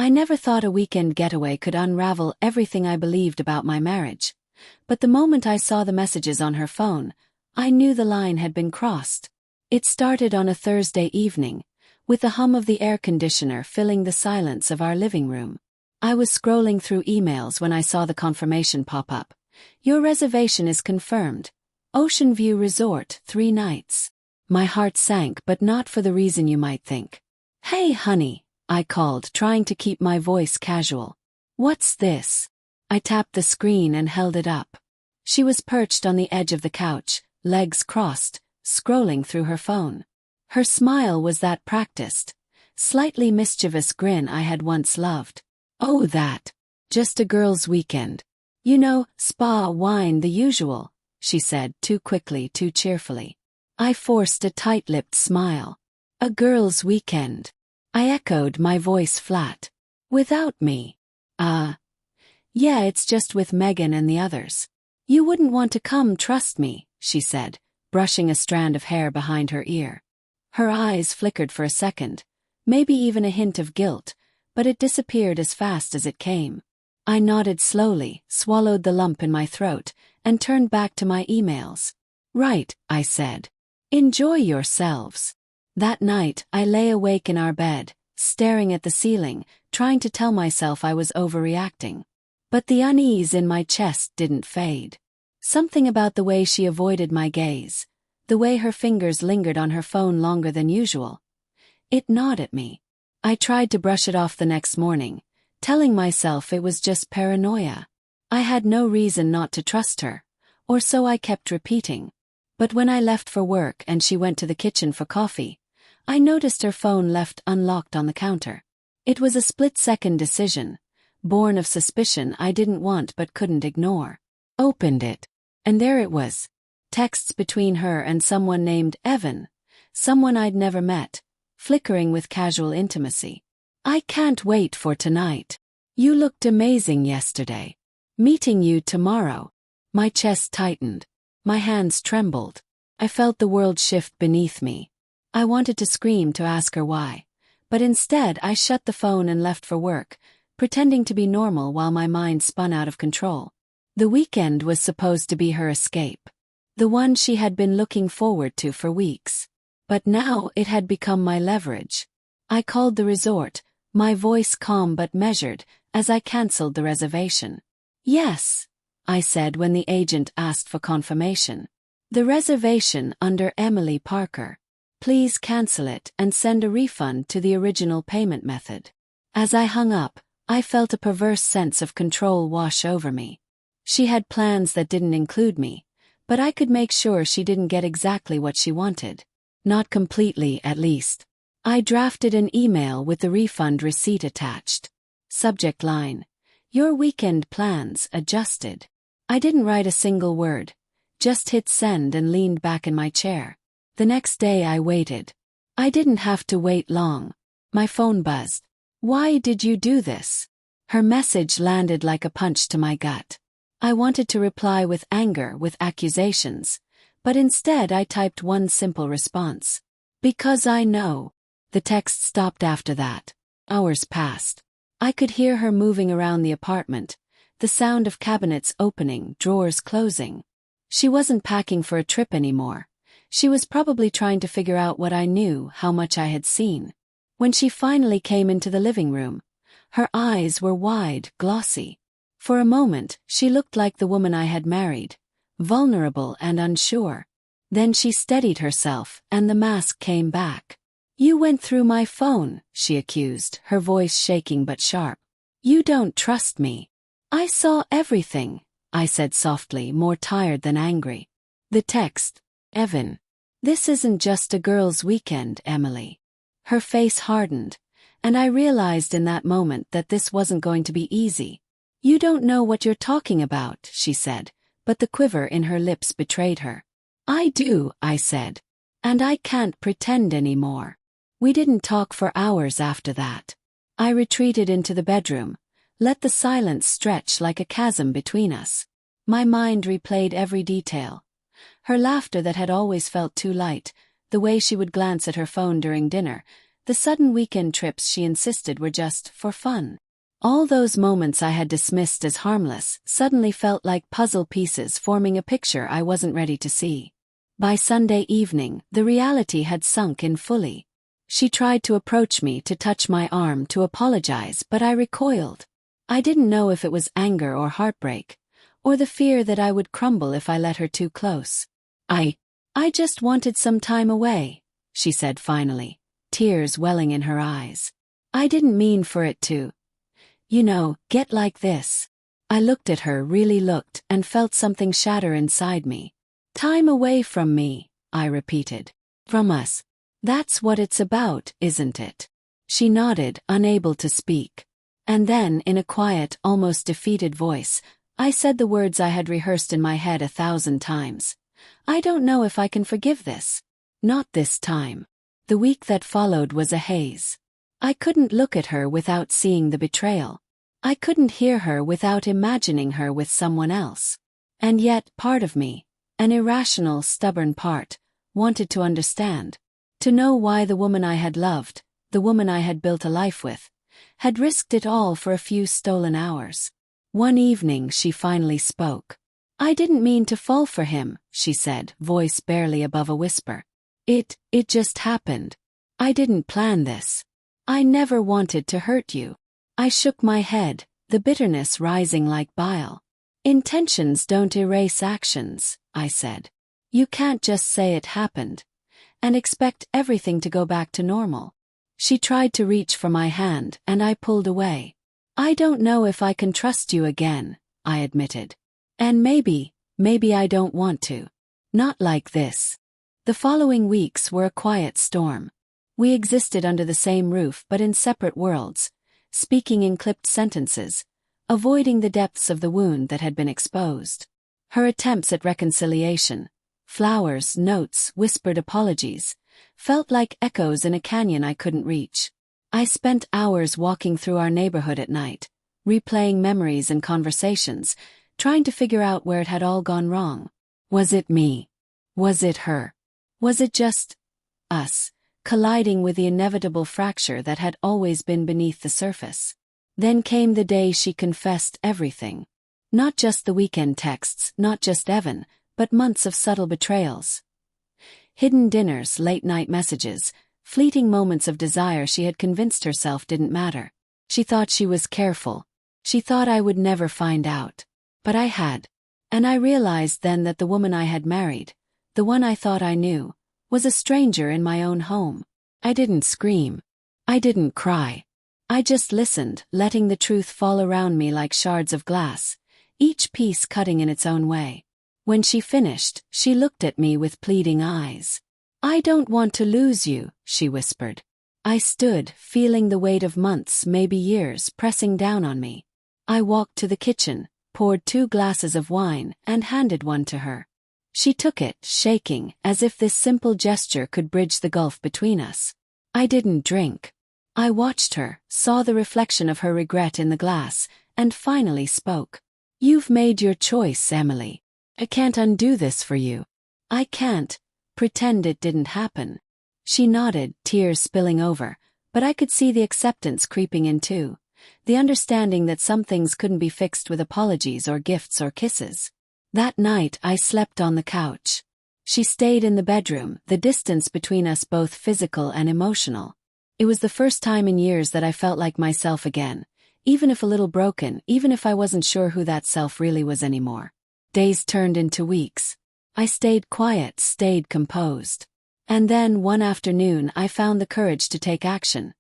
I never thought a weekend getaway could unravel everything I believed about my marriage. But the moment I saw the messages on her phone, I knew the line had been crossed. It started on a Thursday evening, with the hum of the air conditioner filling the silence of our living room. I was scrolling through emails when I saw the confirmation pop up. Your reservation is confirmed. Ocean View Resort, 3 nights. My heart sank, but not for the reason you might think. Hey honey, I called, trying to keep my voice casual. What's this? I tapped the screen and held it up. She was perched on the edge of the couch, legs crossed, scrolling through her phone. Her smile was that practiced, slightly mischievous grin I had once loved. Oh, that. Just a girl's weekend. You know, spa, wine, the usual, she said, too quickly, too cheerfully. I forced a tight-lipped smile. A girl's weekend. I echoed, my voice flat. Without me. Yeah, it's just with Megan and the others. You wouldn't want to come, trust me, she said, brushing a strand of hair behind her ear. Her eyes flickered for a second, maybe even a hint of guilt, but it disappeared as fast as it came. I nodded slowly, swallowed the lump in my throat, and turned back to my emails. Right, I said. Enjoy yourselves. That night, I lay awake in our bed, staring at the ceiling, trying to tell myself I was overreacting. But the unease in my chest didn't fade. Something about the way she avoided my gaze, the way her fingers lingered on her phone longer than usual. It gnawed at me. I tried to brush it off the next morning, telling myself it was just paranoia. I had no reason not to trust her, or so I kept repeating. But when I left for work and she went to the kitchen for coffee, I noticed her phone left unlocked on the counter. It was a split-second decision, born of suspicion I didn't want but couldn't ignore. Opened it. And there it was. Texts between her and someone named Evan, someone I'd never met, flickering with casual intimacy. I can't wait for tonight. You looked amazing yesterday. Meeting you tomorrow. My chest tightened. My hands trembled. I felt the world shift beneath me. I wanted to scream to ask her why, but instead I shut the phone and left for work, pretending to be normal while my mind spun out of control. The weekend was supposed to be her escape. The one she had been looking forward to for weeks. But now it had become my leverage. I called the resort, my voice calm but measured, as I cancelled the reservation. Yes, I said when the agent asked for confirmation. The reservation under Emily Parker. Please cancel it and send a refund to the original payment method. As I hung up, I felt a perverse sense of control wash over me. She had plans that didn't include me, but I could make sure she didn't get exactly what she wanted. Not completely, at least. I drafted an email with the refund receipt attached. Subject line: Your weekend plans adjusted. I didn't write a single word, just hit send and leaned back in my chair. The next day I waited. I didn't have to wait long. My phone buzzed. Why did you do this? Her message landed like a punch to my gut. I wanted to reply with anger, with accusations, but instead I typed one simple response. Because I know. The text stopped after that. Hours passed. I could hear her moving around the apartment, the sound of cabinets opening, drawers closing. She wasn't packing for a trip anymore. She was probably trying to figure out what I knew, how much I had seen. When she finally came into the living room, her eyes were wide, glossy. For a moment, she looked like the woman I had married, vulnerable and unsure. Then she steadied herself, and the mask came back. You went through my phone, she accused, her voice shaking but sharp. You don't trust me. I saw everything, I said softly, more tired than angry. The text: Evan. This isn't just a girl's weekend, Emily. Her face hardened, and I realized in that moment that this wasn't going to be easy. You don't know what you're talking about, she said, but the quiver in her lips betrayed her. I do, I said. And I can't pretend anymore. We didn't talk for hours after that. I retreated into the bedroom, let the silence stretch like a chasm between us. My mind replayed every detail. Her laughter that had always felt too light, the way she would glance at her phone during dinner, The sudden weekend trips she insisted were just for fun. All those moments I had dismissed as harmless suddenly felt like puzzle pieces forming a picture I wasn't ready to see. By Sunday evening, the reality had sunk in fully. She tried to approach me, to touch my arm, to apologize, but I recoiled. I didn't know if it was anger or heartbreak, or the fear that I would crumble if I let her too close. I just wanted some time away, she said finally, tears welling in her eyes. I didn't mean for it to, get like this. I looked at her, really looked, and felt something shatter inside me. Time away from me, I repeated. From us. That's what it's about, isn't it? She nodded, unable to speak. And then, in a quiet, almost defeated voice, I said the words I had rehearsed in my head 1,000 times. I don't know if I can forgive this. Not this time. The week that followed was a haze. I couldn't look at her without seeing the betrayal. I couldn't hear her without imagining her with someone else. And yet, part of me, an irrational, stubborn part, wanted to understand. To know why the woman I had loved, the woman I had built a life with, had risked it all for a few stolen hours. One evening she finally spoke. I didn't mean to fall for him, she said, voice barely above a whisper. It just happened. I didn't plan this. I never wanted to hurt you. I shook my head, the bitterness rising like bile. Intentions don't erase actions, I said. You can't just say it happened and expect everything to go back to normal. She tried to reach for my hand, and I pulled away. I don't know if I can trust you again, I admitted. And maybe I don't want to. Not like this. The following weeks were a quiet storm. We existed under the same roof but in separate worlds, speaking in clipped sentences, avoiding the depths of the wound that had been exposed. Her attempts at reconciliation, flowers, notes, whispered apologies, felt like echoes in a canyon I couldn't reach. I spent hours walking through our neighborhood at night, replaying memories and conversations, trying to figure out where it had all gone wrong. Was it me? Was it her? Was it just us, colliding with the inevitable fracture that had always been beneath the surface? Then came the day she confessed everything. Not just the weekend texts, not just Evan, but months of subtle betrayals. Hidden dinners, late-night messages, fleeting moments of desire she had convinced herself didn't matter. She thought she was careful. She thought I would never find out. But I had. And I realized then that the woman I had married, the one I thought I knew, was a stranger in my own home. I didn't scream. I didn't cry. I just listened, letting the truth fall around me like shards of glass, each piece cutting in its own way. When she finished, she looked at me with pleading eyes. I don't want to lose you, she whispered. I stood, feeling the weight of months, maybe years, pressing down on me. I walked to the kitchen, poured 2 glasses of wine, and handed one to her. She took it, shaking, as if this simple gesture could bridge the gulf between us. I didn't drink. I watched her, saw the reflection of her regret in the glass, and finally spoke. You've made your choice, Emily. I can't undo this for you. I can't pretend it didn't happen. She nodded, tears spilling over, but I could see the acceptance creeping in too, the understanding that some things couldn't be fixed with apologies or gifts or kisses. That night I slept on the couch. She stayed in the bedroom, the distance between us both physical and emotional. It was the first time in years that I felt like myself again, even if a little broken, even if I wasn't sure who that self really was anymore. Days turned into weeks. I stayed quiet, stayed composed. And then one afternoon I found the courage to take action.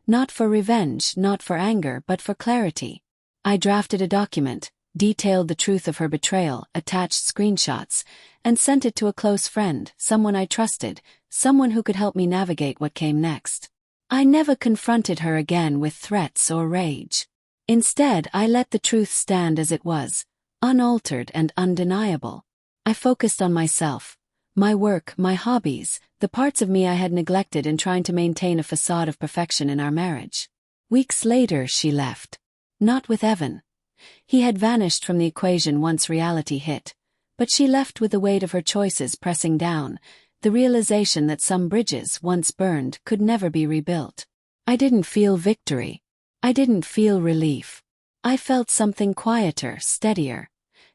Not for revenge, not for anger, but for clarity. I drafted a document, detailed the truth of her betrayal, attached screenshots, and sent it to a close friend, someone I trusted, someone who could help me navigate what came next. I never confronted her again with threats or rage. Instead, I let the truth stand as it was, unaltered and undeniable. I focused on myself, my work, my hobbies, the parts of me I had neglected in trying to maintain a facade of perfection in our marriage. Weeks later she left. Not with Evan. He had vanished from the equation once reality hit, but she left with the weight of her choices pressing down, the realization that some bridges once burned could never be rebuilt. I didn't feel victory. I didn't feel relief. I felt something quieter, steadier,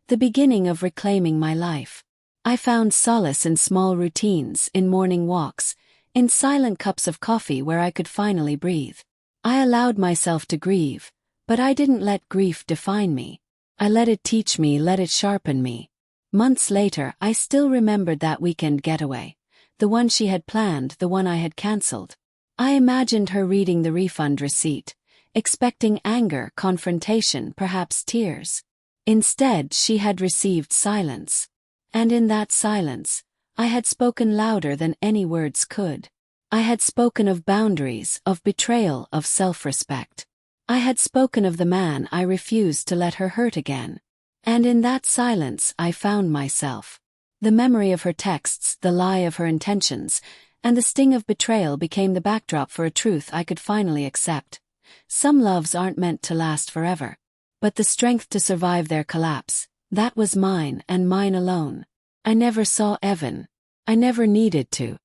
the beginning of reclaiming my life. I found solace in small routines, in morning walks, in silent cups of coffee where I could finally breathe. I allowed myself to grieve, but I didn't let grief define me. I let it teach me, let it sharpen me. Months later, I still remembered that weekend getaway, the one she had planned, the one I had cancelled. I imagined her reading the refund receipt, expecting anger, confrontation, perhaps tears. Instead, she had received silence. And in that silence, I had spoken louder than any words could. I had spoken of boundaries, of betrayal, of self-respect. I had spoken of the man I refused to let her hurt again. And in that silence, I found myself. The memory of her texts, the lie of her intentions, and the sting of betrayal became the backdrop for a truth I could finally accept. Some loves aren't meant to last forever. But the strength to survive their collapse, that was mine and mine alone. I never saw Evan. I never needed to.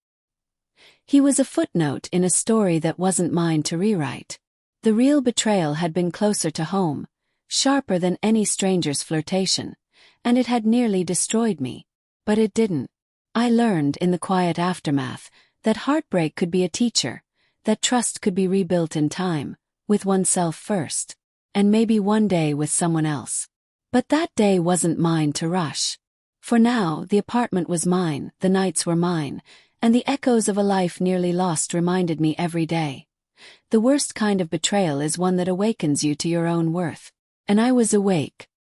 He was a footnote in a story that wasn't mine to rewrite. The real betrayal had been closer to home, sharper than any stranger's flirtation, and it had nearly destroyed me. But it didn't. I learned in the quiet aftermath that heartbreak could be a teacher, that trust could be rebuilt in time, with oneself first, and maybe one day with someone else. But that day wasn't mine to rush. For now, the apartment was mine, the nights were mine, and the echoes of a life nearly lost reminded me every day. The worst kind of betrayal is one that awakens you to your own worth. And I was awake,